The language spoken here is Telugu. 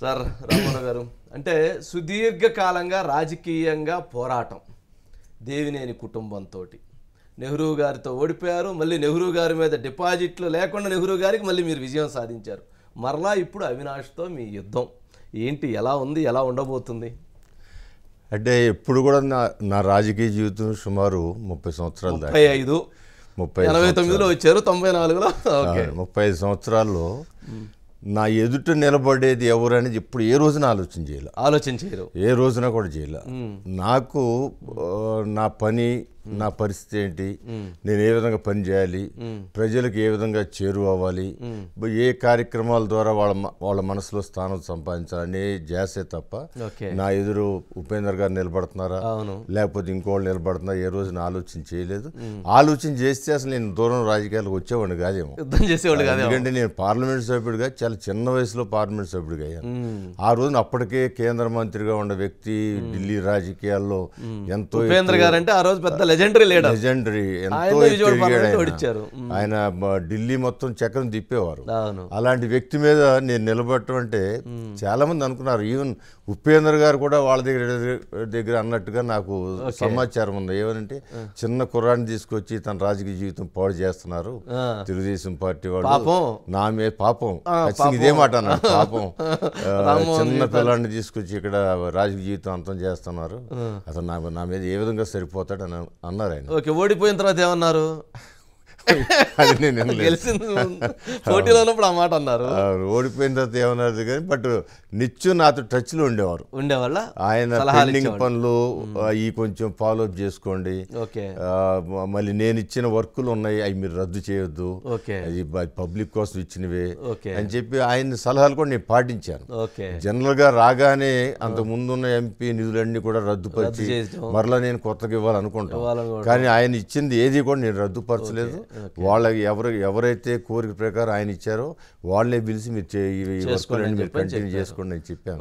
సార్ రామారావు గారు, అంటే సుదీర్ఘకాలంగా రాజకీయంగా పోరాటం దేవినేని కుటుంబంతో నెహ్రూ గారితో ఓడిపోయారు. మళ్ళీ నెహ్రూ గారి మీద డిపాజిట్లు లేకుండా నెహ్రూ గారికి మళ్ళీ మీరు విజయం సాధించారు. మరలా ఇప్పుడు అవినాష్తో మీ యుద్ధం ఏంటి, ఎలా ఉంది, ఎలా ఉండబోతుంది? అంటే ఎప్పుడు కూడా నా రాజకీయ జీవితం సుమారు 30 సంవత్సరాలు 35 89లో వచ్చారు, 94లో 35 సంవత్సరాల్లో నా ఎదుట నిలబడేది ఎవరు అనేది ఇప్పుడు ఏ రోజున ఆలోచించేయరు, ఏ రోజున కూడా చేయాల. నాకు నా పని, నా పరిస్థితి ఏంటి, నేను ఏ విధంగా పని చేయాలి, ప్రజలకు ఏ విధంగా చేరువవ్వాలి, ఏ కార్యక్రమాల ద్వారా వాళ్ళ మనసులో స్థానం సంపాదించాలనే ధ్యాసే తప్ప నా ఎదురు ఉపేందర్ గారు నిలబడుతున్నారా లేకపోతే ఇంకోళ్ళు నిలబడుతున్నారా ఏ రోజున ఆలోచన చేయలేదు. ఆలోచన చేస్తే అసలు నేను దూరం రాజకీయాలకు వచ్చేవాడిని కాదేమో, ఎందుకంటే నేను పార్లమెంట్ సభ్యుడిగా చాలా చిన్న వయసులో పార్లమెంట్ సభ్యుడిగా అయ్యాను. ఆ రోజున అప్పటికే కేంద్ర మంత్రిగా ఉన్న వ్యక్తి, ఢిల్లీ రాజకీయాల్లో ఎంతో ఉపేంద్ర గారు అంటే ఆ రోజు పెద్ద లెజెండరీ ఎంతో ఆయన ఢిల్లీ మొత్తం చక్రం తిప్పేవారు. అలాంటి వ్యక్తి మీద నేను నిలబడటం అంటే చాలా మంది అనుకున్నారు. ఈవెన్ ఉపేంద్ర గారు కూడా వాళ్ళ దగ్గర అన్నట్టుగా నాకు సమాచారం ఉంది. ఏమనంటే చిన్న కుర్రాన్ని తీసుకొచ్చి తన రాజకీయ జీవితం పాడు చేస్తున్నారు తెలుగుదేశం పార్టీ వాళ్ళు, నా మీద పాపం ఇదే మాట అన్నాడు, పాపం చిన్న పిల్లాన్ని తీసుకొచ్చి ఇక్కడ రాజకీయ జీవితం అంతం చేస్తున్నారు, అతను నా మీద ఏ విధంగా సరిపోతాడు అని అన్నారు ఆయన. ఓడిపోయిన తర్వాత ఏమన్నారు? పోటీలో ఉన్నప్పుడు ఆ మాట అన్నారు. ఓడిపోయిన తర్వాత ఏమన్నారు కానీ బట్ నిత్యం నాతో టచ్ లో ఉండేవాళ్ళ. ఆయన పెండింగ్ పనులు ఈ కొంచెం ఫాలో అప్ చేసుకోండి, మళ్ళీ నేను ఇచ్చిన వర్కులు ఉన్నాయి అవి మీరు రద్దు చేయొద్దు, అది పబ్లిక్ కోసం ఇచ్చినవే అని చెప్పి ఆయన సలహాలు కూడా నేను పాటించాను. జనరల్ గా రాగానే అంత ముందున్న ఎంపీ నిధులన్నీ కూడా రద్దుపరిచి మరలా నేను కొత్తగా ఇవ్వాలనుకుంటాను, కానీ ఆయన ఇచ్చింది ఏది కూడా నేను రద్దుపరచలేదు. వాళ్ళకి ఎవరైతే కోరిక ప్రకారం ఆయన ఇచ్చారో వాళ్ళే పిలిచి మీరు కంటిన్యూ చేసుకోండి అని చెప్పాను.